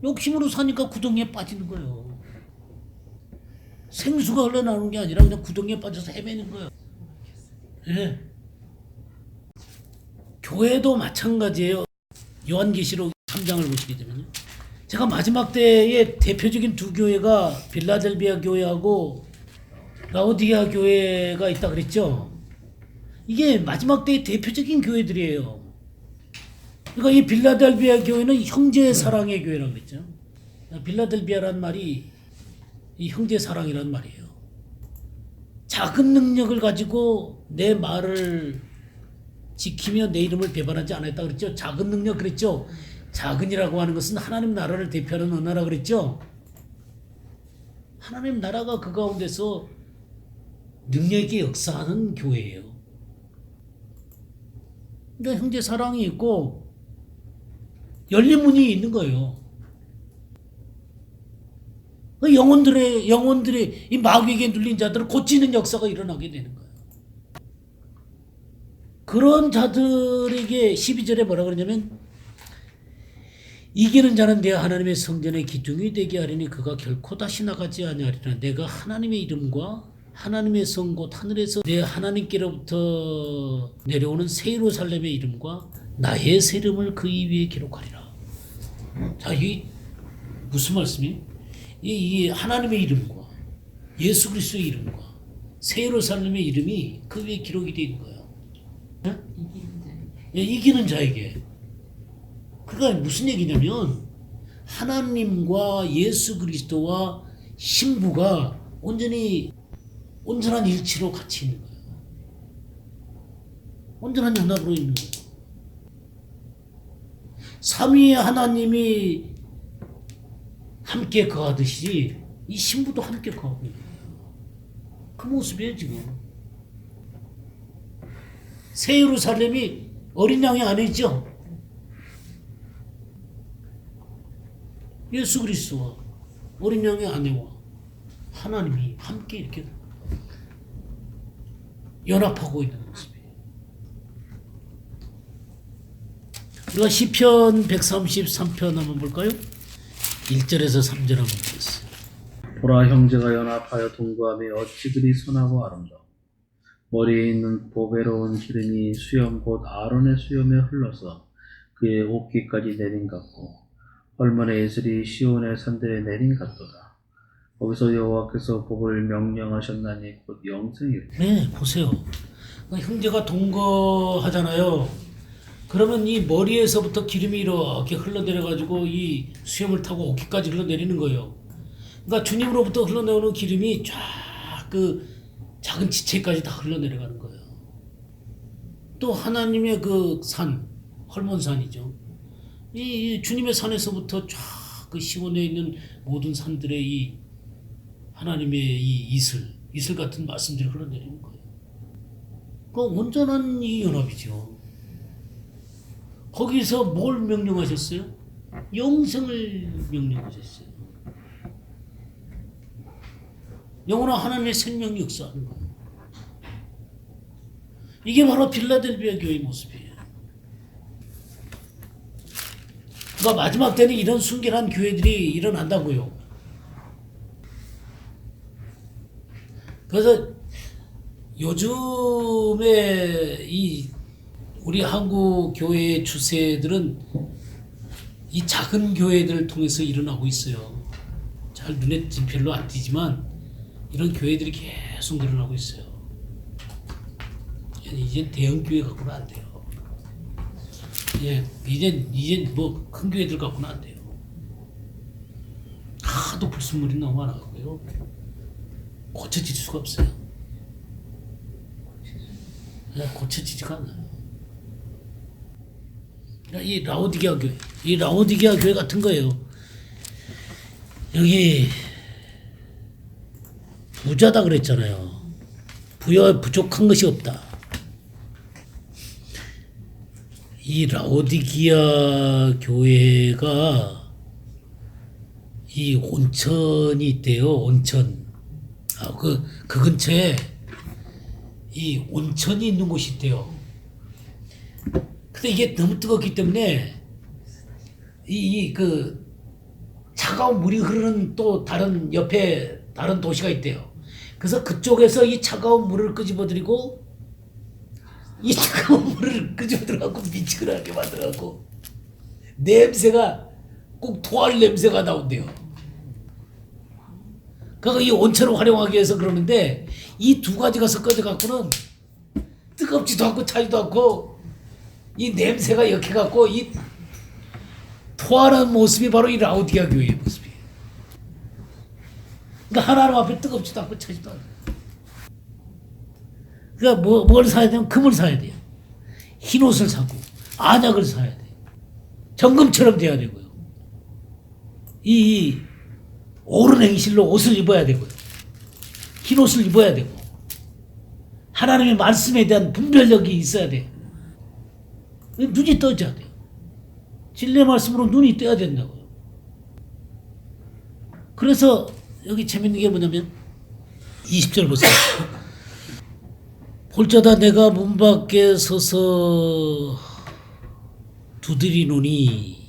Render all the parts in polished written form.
욕심으로 사니까 구덩이에 빠지는 거예요. 생수가 흘러나오는 게 아니라 그냥 구덩이에 빠져서 헤매는 거예요. 예. 교회도 마찬가지예요. 요한계시록 3장을 보시게 되면요. 제가 마지막 때의 대표적인 두 교회가 빌라델비아 교회하고 라오디게아 교회가 있다 그랬죠. 이게 마지막 때의 대표적인 교회들이에요. 그러니까 이 빌라델비아 교회는 형제 사랑의 교회라고 그랬죠. 빌라델비아란 말이 이 형제 사랑이란 말이에요. 작은 능력을 가지고 내 말을 지키며 내 이름을 배반하지 않았다 그랬죠. 작은 능력 그랬죠. 작은이라고 하는 것은 하나님 나라를 대표하는 언어라 그랬죠. 하나님 나라가 그 가운데서 능력 있게 역사하는 교회예요. 그러니까 형제 사랑이 있고 열린 문이 있는 거예요. 영혼들의 이 마귀에게 눌린 자들을 고치는 역사가 일어나게 되는 거예요. 그런 자들에게 12절에 뭐라 그러냐면 이기는 자는 내 하나님의 성전의 기둥이 되게 하리니 그가 결코 다시 나가지 아니하리라. 내가 하나님의 이름과 하나님의 성 곧 하늘에서 내 하나님께로부터 내려오는 새 예루살렘의 이름과 나의 새 이름을 그 위에 기록하리라. 자, 이 무슨 말씀이? 이 하나님의 이름과 예수 그리스도의 이름과 새 예루살렘의 이름이 그 위에 기록이 되어 있는 거예요. 네? 이기는 자에게. 그러니까 무슨 얘기냐면 하나님과 예수 그리스도와 신부가 온전한 일치로 같이 있는 거예요. 온전한 연합으로 있는 거예요. 삼위의 하나님이 함께 거하듯이 이 신부도 함께 거하고 있는 거예요. 그 모습이에요 지금. 새 예루살렘이 어린 양의 아내죠. 예수 그리스도와 어린 양의 아내와 하나님이 함께 이렇게 연합하고 있는 모습이에요. 우리가 시편 133편 한번 볼까요? 1절에서 3절 한번 보겠습니다. 보라, 형제가 연합하여 동거하며 어찌 그리 선하고 아름다워. 머리에 있는 보배로운 기름이 수염 곧 아론의 수염에 흘러서 그의 옷깃까지 내린 같고 헐몬의 예술이 시온의 산들에 내린 같도다. 거기서 여호와께서 복을 명령하셨나니 곧 영생이라. 네, 보세요. 형제가 동거하잖아요. 그러면 이 머리에서부터 기름이 이렇게 흘러내려가지고 이 수염을 타고 옷깃까지 흘러내리는 거예요. 그러니까 주님으로부터 흘러내오는 기름이 쫙 그 작은 지체까지 다 흘러내려가는 거예요. 또 하나님의 그 산, 헐몬산이죠. 이 주님의 산에서부터 쫙 그 시온에 있는 모든 산들의 이 하나님의 이 이슬 같은 말씀들이 흘러내리는 거예요. 그 온전한 이 연합이죠. 거기서 뭘 명령하셨어요? 영생을 명령하셨어요. 영원한 하나님의 생명이 역사하는 거예요. 이게 바로 빌라델비아 교회의 모습이에요. 그러니까 마지막 때는 이런 순결한 교회들이 일어난다고요. 그래서 요즘에 이 우리 한국 교회의 추세들은 이 작은 교회들을 통해서 일어나고 있어요. 잘 눈에 별로 안 띄지만 이런 교회들이 계속 늘어나고 있어요. 이제 대형 교회 갖고는 안 돼요. 이제 뭐 큰 교회들 갖고는 안 돼요. 하도 불순물이 너무 많아가고요. 고쳐질 수가 없어요. 고쳐지지가 않아요. 이 라오디게아 교회 같은 거예요. 여기 부자다 그랬잖아요. 부족한 것이 없다. 이 라오디게아 교회가 이 온천이 있대요. 온천. 그 근처에 이 온천이 있는 곳이 있대요. 근데 이게 너무 뜨겁기 때문에 그 차가운 물이 흐르는 또 다른 옆에 다른 도시가 있대요. 그래서 그쪽에서 이 차가운 물을 끄집어들이고 이 차가운 물을 끄집어들어갖고 미치게 하게 만들어갖고 냄새가 꼭 토할 냄새가 나온대요. 그러니까 이 온천을 활용하기 위해서 그러는데 이 두 가지가 섞어져 갖고는 뜨겁지도 않고 차지도 않고 이 냄새가 역해갖고 이 토하는 모습이 바로 이 라오디게아 교회의 모습이에요. 그러니까 하나님 앞에 뜨겁지도 않고 차지도 않고. 그러니까 뭘 사야 되면 금을 사야 돼요. 흰 옷을 사고 안약을 사야 돼요. 정금처럼 돼야 되고요. 이 옳은 행실로 옷을 입어야 되고요. 흰 옷을 입어야 되고 하나님의 말씀에 대한 분별력이 있어야 돼요. 눈이 떠져야 돼요. 진리의 말씀으로 눈이 떠야 된다고요. 그래서 여기 재밌는 게 뭐냐면 20절 보세요. 볼자다 내가 문 밖에 서서 두드리노니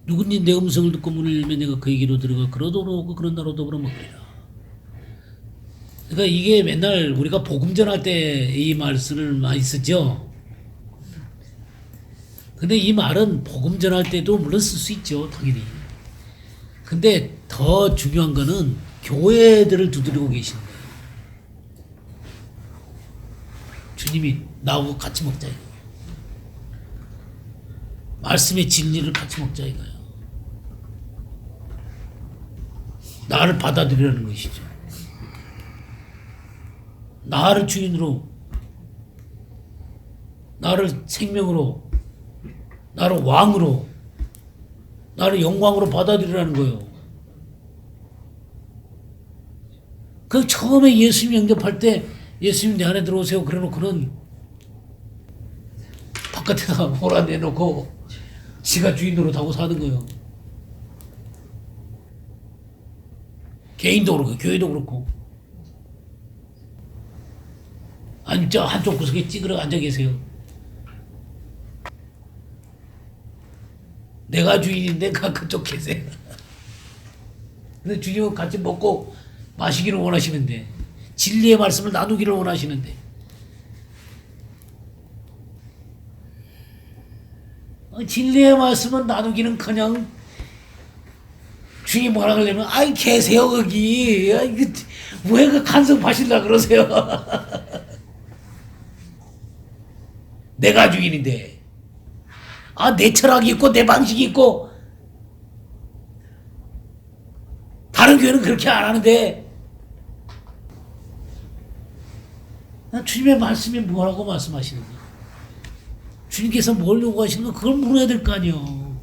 누구니 내 음성을 듣고 문을 열면 내가 그에게로 들어가 그러도 오고 그런 나로 더불어 먹으리라. 그러니까 이게 맨날 우리가 복음 전할 때 이 말씀을 많이 쓰죠. 근데 이 말은 복음 전할 때도 물론 쓸 수 있죠, 당연히. 근데 더 중요한 거는 교회들을 두드리고 계시는 거예요. 주님이 나하고 같이 먹자 이거예요. 말씀의 진리를 같이 먹자 이거예요. 나를 받아들이라는 것이죠. 나를 주인으로, 나를 생명으로, 나를 왕으로, 나를 영광으로 받아들이라는 거예요. 그 처음에 예수님 영접할 때 예수님 내 안에 들어오세요 그래놓고는 바깥에다 몰아내놓고 지가 주인으로 타고 사는 거예요. 개인도 그렇고 교회도 그렇고. 아니 저 한쪽 구석에 찌그러 앉아 계세요. 내가 주인인데 그쪽 계세요. 근데 주님은 같이 먹고 마시기를 원하시는데 진리의 말씀을 나누기를 원하시는데 진리의 말씀을 나누기는커녕 주님 뭐라 그러면 아이 계세요 거기 왜 그 간섭하시려 그러세요. 내가 주인인데 내 철학이 있고 내 방식이 있고 다른 교회는 그렇게 안 하는데 주님의 말씀이 뭐라고 말씀하시는 거예요? 주님께서 뭘 요구하시는 거 그걸 물어야 될 거 아니에요.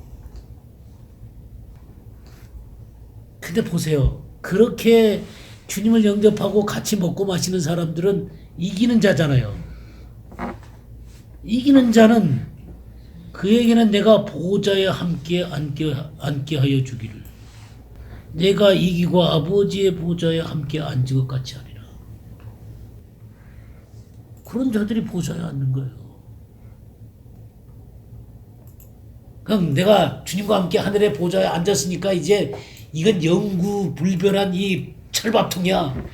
근데 보세요. 그렇게 주님을 영접하고 같이 먹고 마시는 사람들은 이기는 자잖아요. 이기는 자는 그에게는 내가 보좌에 함께 앉게 하여 주기를 내가 이기고 아버지의 보좌에 함께 앉은 것 같이 하리라. 그런 자들이 보좌에 앉는 거예요. 그럼 내가 주님과 함께 하늘의 보좌에 앉았으니까 이제 이건 영구 불변한 이 철밥통이야.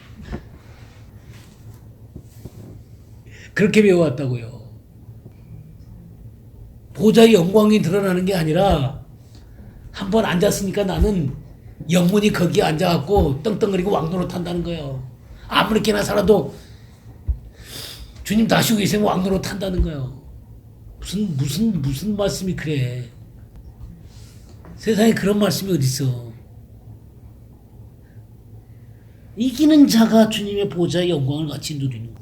그렇게 배워왔다고요. 보좌의 영광이 드러나는 게 아니라 한번 앉았으니까 나는 영원히 거기에 앉아갖고 떵떵거리고 왕노릇 한다는 거예요. 아무렇게나 살아도 주님 다시 계시면 왕노릇 한다는 거예요. 무슨 말씀이 그래. 세상에 그런 말씀이 어딨어. 이기는 자가 주님의 보좌의 영광을 같이 누리는 거예요.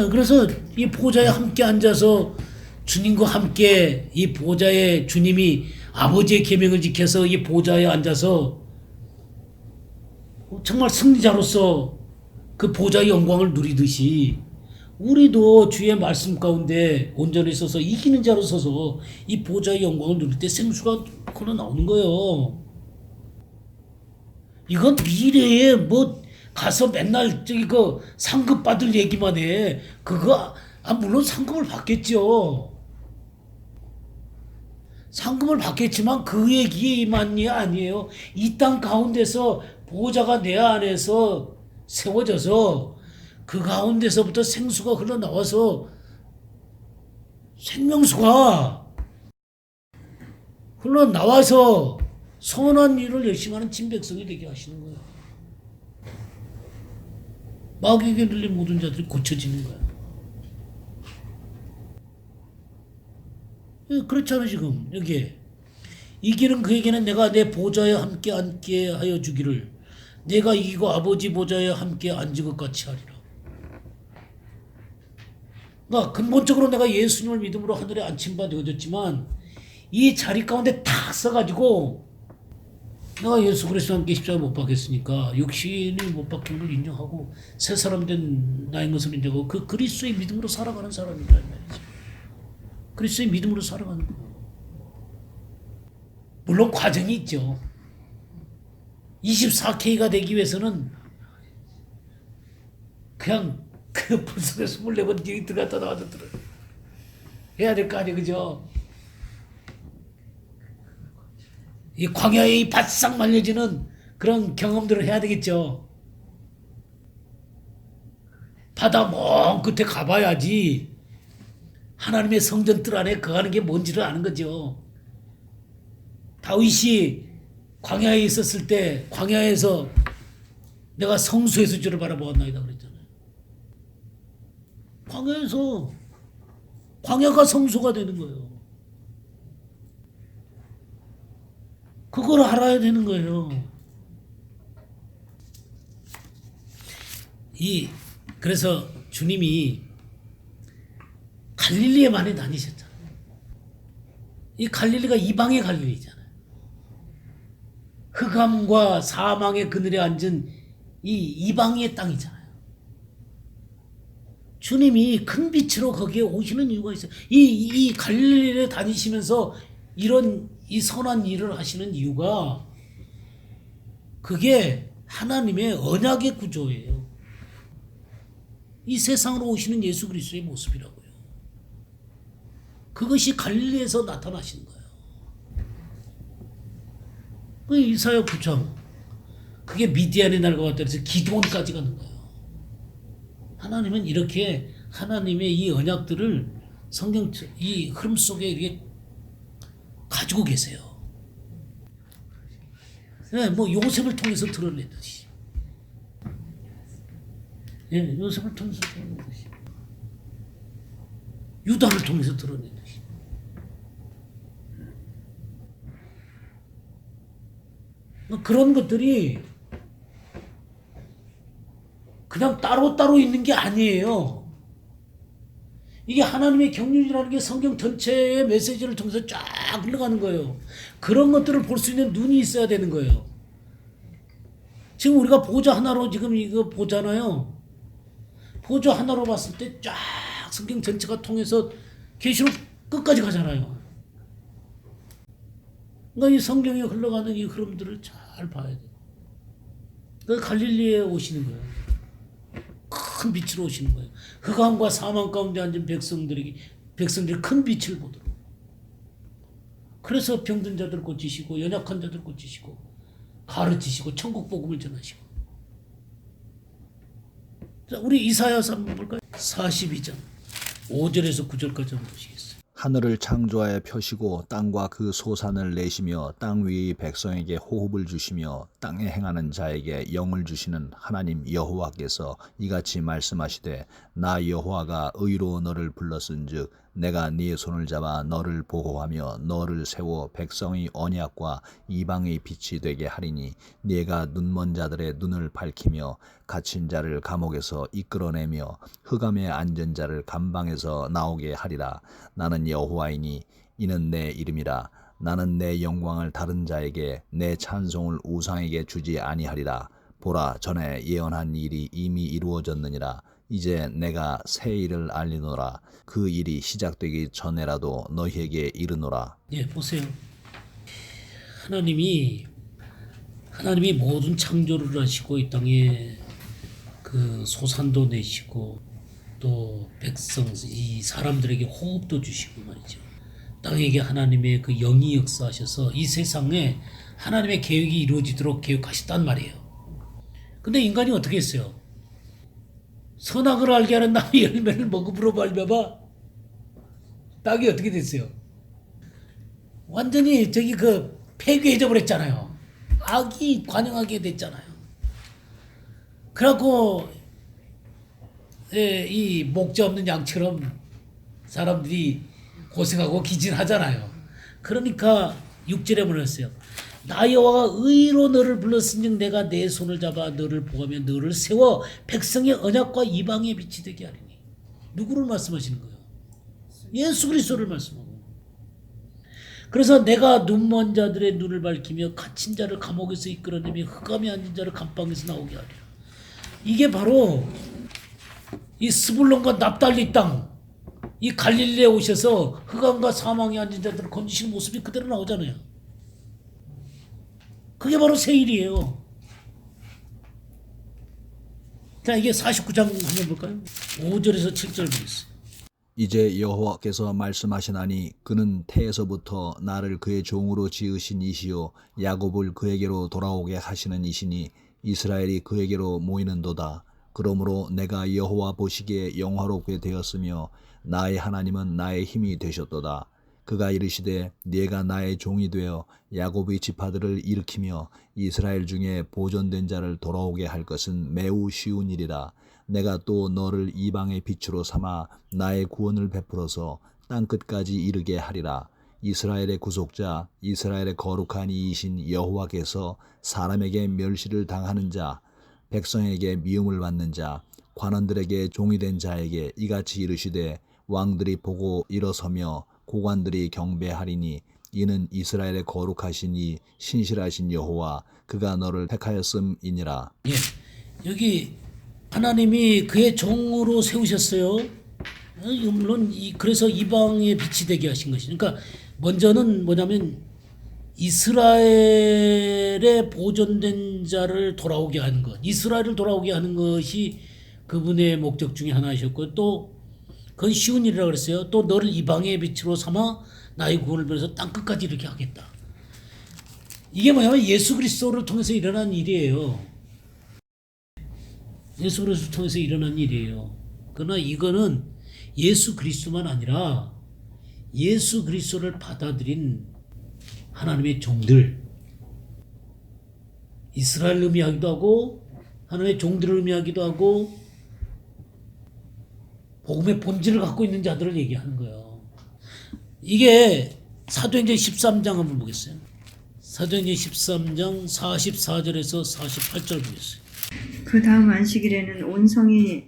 네, 그래서 이 보좌에 함께 앉아서 주님과 함께 이 보좌에 주님이 아버지의 계명을 지켜서 이 보좌에 앉아서 정말 승리자로서 그 보좌의 영광을 누리듯이 우리도 주의 말씀 가운데 온전히 서서 이기는 자로 서서 이 보좌의 영광을 누릴 때 생수가 걸어 나오는 거예요. 이건 미래에 뭐 가서 맨날 저기 그 상급 받을 얘기만 해. 그거 물론 상급을 받겠죠. 상급을 받겠지만 그 얘기만이 아니에요. 이 땅 가운데서 보호자가 내 안에서 세워져서 그 가운데서부터 생수가 흘러나와서 생명수가 흘러나와서 선한 일을 열심히 하는 진백성이 되게 하시는 거예요. 마귀에게 들린 모든 자들이 고쳐지는 거예요. 그렇잖아 지금 여기에. 이기는 그에게는 내가 내 보좌에 함께 앉게 하여 주기를 내가 이기고 아버지 보좌에 함께 앉은 것 같이 하리라. 그러니까 근본적으로 내가 예수님을 믿음으로 하늘에 앉힌 바 되어졌지만 이 자리 가운데 탁 써가지고 내가 예수 그리스도와 함께 십자가에 못 박혔으니까 육신이 못 박힌 걸 인정하고 새 사람 된 나인 것을 인정하고 그 그리스도의 믿음으로 살아가는 사람이란 말이지. 그리스도의 믿음으로 살아가는 거예요. 물론 과정이 있죠. 24K가 되기 위해서는 그냥 그 불속에 24번 뒤에 들어갔다 나왔다 들어 해야 될 거 아니에요. 그죠? 이 광야에 이 바싹 말려지는 그런 경험들을 해야 되겠죠. 바다 먼 끝에 가봐야지 하나님의 성전 뜰 안에 거하는 게 뭔지를 아는 거죠. 다윗이 광야에 있었을 때 광야에서 내가 성소에서 주를 바라보았나이다 그랬잖아요. 광야에서 광야가 성소가 되는 거예요. 그걸 알아야 되는 거예요. 그래서 주님이 갈릴리에 많이 다니셨잖아요. 이 갈릴리가 이방의 갈릴리잖아요. 흑암과 사망의 그늘에 앉은 이 이방의 땅이잖아요. 주님이 큰 빛으로 거기에 오시는 이유가 있어요. 이 갈릴리에 다니시면서 이런 이 선한 일을 하시는 이유가 그게 하나님의 언약의 구조예요. 이 세상으로 오시는 예수 그리스도의 모습이라고요. 그것이 갈릴리에서 나타나시는 거예요. 그 이사야 9장 그게 미디안의 날과 같다 그래서 기드온까지 가는 거예요. 하나님은 이렇게 하나님의 이 언약들을 성경 이 흐름 속에 이렇게 가지고 계세요. 네, 뭐 요셉을 통해서 드러내듯이. 예, 요셉을 통해서 드러내듯이. 유다를 통해서 드러내듯이. 그런 것들이 그냥 따로따로 있는 게 아니에요. 이게 하나님의 경륜이라는 게 성경 전체의 메시지를 통해서 쫙 흘러가는 거예요. 그런 것들을 볼 수 있는 눈이 있어야 되는 거예요. 지금 우리가 보좌 하나로 지금 이거 보잖아요. 보좌 하나로 봤을 때 쫙 성경 전체가 통해서 계시록 끝까지 가잖아요. 그러니까 이 성경에 흘러가는 이 흐름들을 잘 봐야 돼요. 그러니까 갈릴리에 오시는 거예요. 큰 빛으로 오시는 거예요. 흑암과 사망 가운데 앉은 백성들이 큰 빛을 보도록. 그래서 병든 자들 고치시고 연약한 자들 고치시고 가르치시고 천국 복음을 전하시고. 자, 우리 이사야서 한번 볼까요? 42장 5절에서 9절까지 한번 보시겠어요. 하늘을 창조하여 펴시고 땅과 그 소산을 내시며 땅 위의 백성에게 호흡을 주시며 땅에 행하는 자에게 영을 주시는 하나님 여호와께서 이같이 말씀하시되 나 여호와가 의로 너를 불렀은즉 내가 네 손을 잡아 너를 보호하며 너를 세워 백성의 언약과 이방의 빛이 되게 하리니 네가 눈먼 자들의 눈을 밝히며 갇힌 자를 감옥에서 이끌어내며 흑암에 앉은 자를 감방에서 나오게 하리라. 나는 여호와이니 이는 내 이름이라. 나는 내 영광을 다른 자에게 내 찬송을 우상에게 주지 아니하리라. 보라, 전에 예언한 일이 이미 이루어졌느니라. 이제 내가 새 일을 알리노라. 그 일이 시작되기 전에라도 너희에게 이르노라. 예, 보세요. 하나님이 모든 창조를 하시고 이 땅에 그 소산도 내시고 또 백성 이 사람들에게 호흡도 주시고 말이죠. 땅에게 하나님의 그 영이 역사하셔서 이 세상에 하나님의 계획이 이루어지도록 계획하셨단 말이에요. 근데 인간이 어떻게 했어요? 선악을 알게 하는 나무의 열매를 먹음으로 말미암아 땅이 어떻게 됐어요? 완전히 저기 그 폐괴해져 버렸잖아요. 악이 관영하게 됐잖아요. 그래갖고 이 목자 없는 양처럼 사람들이 고생하고 기진하잖아요. 그러니까 6절에 보냈어요. 나 여호와가 의로 너를 불렀은즉 내가 내 손을 잡아 너를 보하며 너를 세워 백성의 언약과 이방의 빛이 되게 하리니. 누구를 말씀하시는 거예요? 예수 그리스도를 말씀하고. 그래서 내가 눈먼 자들의 눈을 밝히며 갇힌 자를 감옥에서 이끌어내며 흑암에 앉은 자를 감방에서 나오게 하리라. 이게 바로 이 스불론과 납달리 땅, 이 갈릴리에 오셔서 흑암과 사망에 앉은 자들을 건지시는 모습이 그대로 나오잖아요. 그게 바로 새 일이에요. 자, 이게 49장 한번 볼까요? 5절에서 7절 보겠어요. 이제 여호와께서 말씀하시나니 그는 태에서부터 나를 그의 종으로 지으신 이시요 야곱을 그에게로 돌아오게 하시는 이시니 이스라엘이 그에게로 모이는도다. 그러므로 내가 여호와 보시기에 영화롭게 되었으며 나의 하나님은 나의 힘이 되셨도다. 그가 이르시되 네가 나의 종이 되어 야곱의 지파들을 일으키며 이스라엘 중에 보존된 자를 돌아오게 할 것은 매우 쉬운 일이라. 내가 또 너를 이방의 빛으로 삼아 나의 구원을 베풀어서 땅끝까지 이르게 하리라. 이스라엘의 구속자, 이스라엘의 거룩한 이이신 여호와께서 사람에게 멸시를 당하는 자, 백성에게 미움을 받는 자, 관원들에게 종이 된 자에게 이같이 이르시되 왕들이 보고 일어서며 고관들이 경배하리니 이는 이스라엘의 거룩하신 이 신실하신 여호와 그가 너를 택하였음이니라. 예, 여기 하나님이 그의 종으로 세우셨어요. 물론 그래서 이방의 빛이 되게 하신 것이. 그러니까 먼저는 뭐냐면 이스라엘의 보존된 자를 돌아오게 하는 것, 이스라엘을 돌아오게 하는 것이 그분의 목적 중에 하나이셨고, 또 그건 쉬운 일이라고 그랬어요. 또 너를 이방의 빛으로 삼아 나의 구원을 위해서 땅끝까지 이렇게 하겠다. 이게 뭐냐면 예수 그리스도를 통해서 일어난 일이에요. 예수 그리스도를 통해서 일어난 일이에요. 그러나 이거는 예수 그리스도만 아니라 예수 그리스도를 받아들인 하나님의 종들, 이스라엘 의미하기도 하고 하나님의 종들을 의미하기도 하고 복음의 본질을 갖고 있는 자들을 얘기하는 거예요. 이게 사도행전 13장 한번 보겠어요. 사도행전 13장 44절에서 48절 보겠어요. 그 다음 안식일에는 온 성이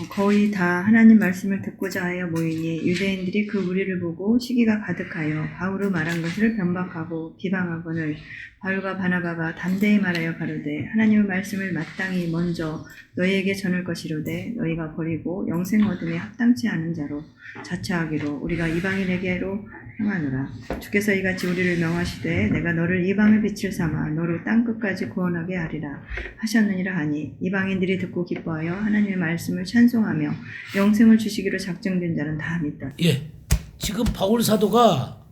거의 다 하나님 말씀을 듣고자 하여 모이니 유대인들이 그 무리를 보고 시기가 가득하여 바울이 말한 것을 변박하고 비방하거늘 바울과 바나바가 담대히 말하여 가로되 하나님의 말씀을 마땅히 먼저 너희에게 전할 것이로되 너희가 버리고 영생 얻음에 합당치 않은 자로 자처하기로 우리가 이방인에게로 행하노라. 주께서 이같이 우리를 명하시되 내가 너를 이방의 빛을 삼아 너를 땅끝까지 구원하게 하리라 하셨느니라 하니 이방인들이 듣고 기뻐하여 하나님의 말씀을 찬송하며 영생을 주시기로 작정된 자는 다 믿다. 예, 지금 바울 사도가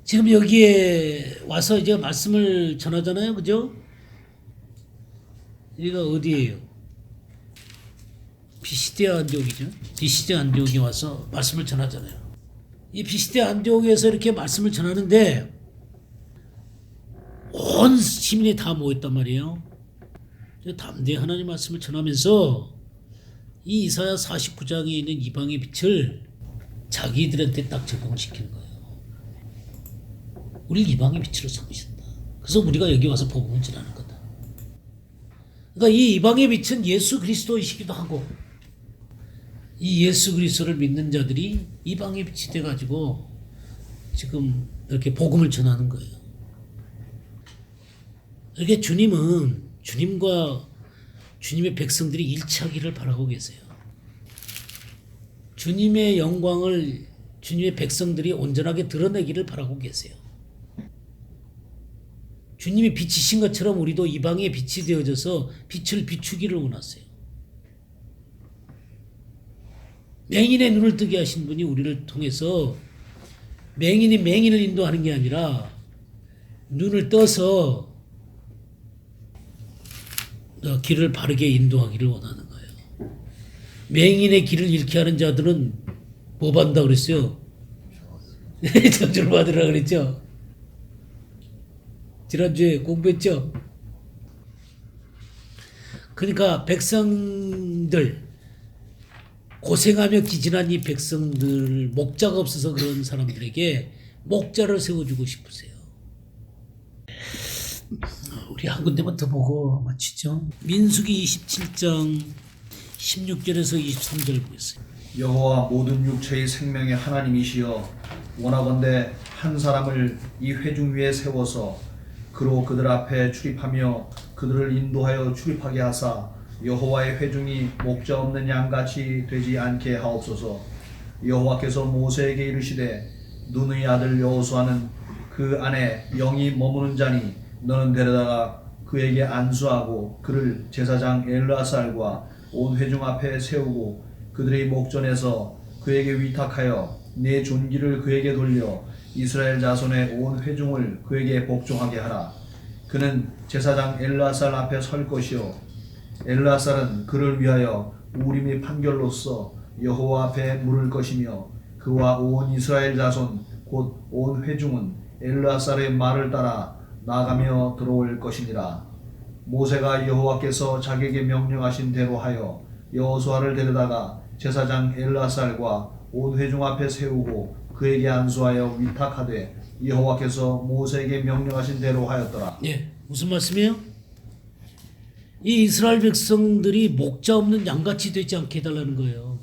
지금 여기에 와서 이제 말씀을 전하잖아요, 그죠? 여기가 어디예요? 비시디아 안디옥이죠. 비시디아 안디옥에 와서 말씀을 전하잖아요. 이 비시디아 안디옥에서 이렇게 말씀을 전하는데 온 시민이 다 모였단 말이에요. 담대히 하나님 말씀을 전하면서 이 이사야 49장에 있는 이방의 빛을 자기들한테 딱 적용시키는 거예요. 우리 이방의 빛으로 삼으신다. 그래서 우리가 여기 와서 복음을 전하는 거다. 그러니까 이 이방의 빛은 예수 그리스도이시기도 하고 이 예수 그리스도를 믿는 자들이 이방의 빛이 돼가지고 지금 이렇게 복음을 전하는 거예요. 이렇게 주님은 주님과 주님의 백성들이 일치하기를 바라고 계세요. 주님의 영광을 주님의 백성들이 온전하게 드러내기를 바라고 계세요. 주님이 빛이신 것처럼 우리도 이방의 빛이 되어져서 빛을 비추기를 원하세요. 맹인의 눈을 뜨게 하신 분이 우리를 통해서 맹인이 맹인을 인도하는 게 아니라 눈을 떠서 길을 바르게 인도하기를 원하는 거예요. 맹인의 길을 잃게 하는 자들은 뭐 받는다 그랬어요? 저주를 받으라 그랬죠? 지난주에 공부했죠? 그러니까 백성들, 고생하며 기진한 이 백성들, 목자가 없어서 그런 사람들에게 목자를 세워주고 싶으세요. 우리 한 군데만 더 보고 마치죠. 민수기 27장 16절에서 23절 보겠어요. 여호와 모든 육체의 생명의 하나님이시여 원하건대 한 사람을 이 회중 위에 세워서 그로 그들 앞에 출입하며 그들을 인도하여 출입하게 하사 여호와의 회중이 목자 없는 양같이 되지 않게 하옵소서. 여호와께서 모세에게 이르시되 눈의 아들 여호수아는 그 안에 영이 머무는 자니 너는 데려다가 그에게 안수하고 그를 제사장 엘르아살과 온 회중 앞에 세우고 그들의 목전에서 그에게 위탁하여 내 존귀를 그에게 돌려 이스라엘 자손의 온 회중을 그에게 복종하게 하라. 그는 제사장 엘르아살 앞에 설 것이요 엘르아살은 그를 위하여 우림의 판결로서 여호와 앞에 물을 것이며 그와 온 이스라엘 자손 곧 온 회중은 엘르아살의 말을 따라 나가며 들어올 것이니라. 모세가 여호와께서 자기에게 명령하신 대로 하여 여호수아를 데려다가 제사장 엘르아살과 온 회중 앞에 세우고 그에게 안수하여 위탁하되 여호와께서 모세에게 명령하신 대로 하였더라. 예, 무슨 말씀이에요? 이 이스라엘 백성들이 목자 없는 양같이 되지 않게 해달라는 거예요.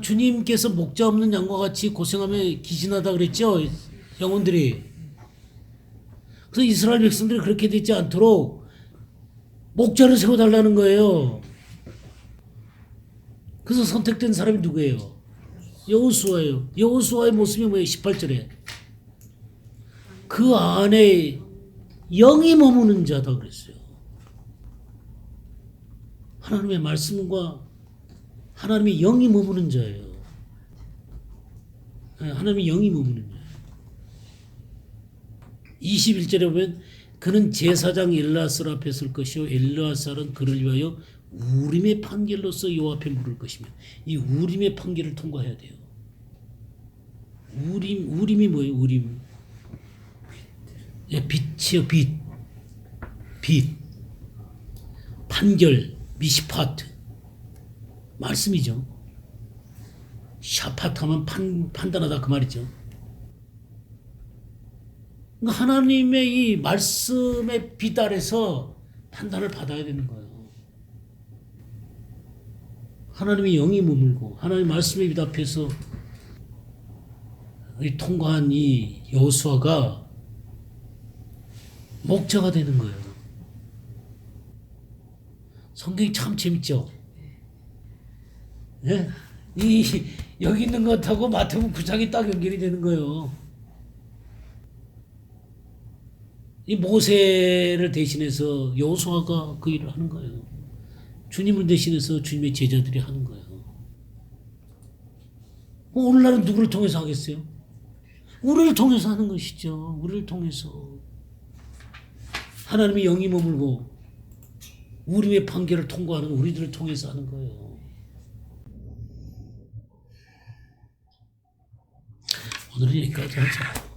주님께서 목자 없는 양과 같이 고생하며 기진하다 그랬죠, 영혼들이. 그래서 이스라엘 백성들이 그렇게 되지 않도록 목자를 세워달라는 거예요. 그래서 선택된 사람이 누구예요? 여호수아예요. 여호수아의 모습이 뭐예요? 18절에 그 안에 영이 머무는 자다 그랬어요. 하나님의 말씀과 하나님의 영이 머무는 자예요. 하나님의 영이 머무는 자예요. 21절에 보면 그는 제사장 엘르아살 앞에 설 것이요 엘르아살은 그를 위하여 우림의 판결로서 여호와 앞에 물을 것이며 이 우림의 판결을 통과해야 돼요. 우림이 뭐예요? 우림. 예, 빛이요, 빛. 판결, 미시파트. 말씀이죠. 샤파트 하면 판단하다 그 말이죠. 그러니까 하나님의 이 말씀의 빛 아래서 판단을 받아야 되는 거예요. 하나님의 영이 머물고 하나님의 말씀의 빛 앞에서 통과한 이 여호수아가 목자가 되는 거예요. 성경이 참 재밌죠? 예? 여기 있는 것하고 마태복음 9장이 딱 연결이 되는 거예요. 이 모세를 대신해서 여호수아가 그 일을 하는 거예요. 주님을 대신해서 주님의 제자들이 하는 거예요. 오늘날은 누구를 통해서 하겠어요? 우리를 통해서 하는 것이죠. 우리를 통해서. 하나님의 영이 머물고 우리의 판결을 통과하는 우리들을 통해서 하는 거예요. 오늘은 여기까지 하자.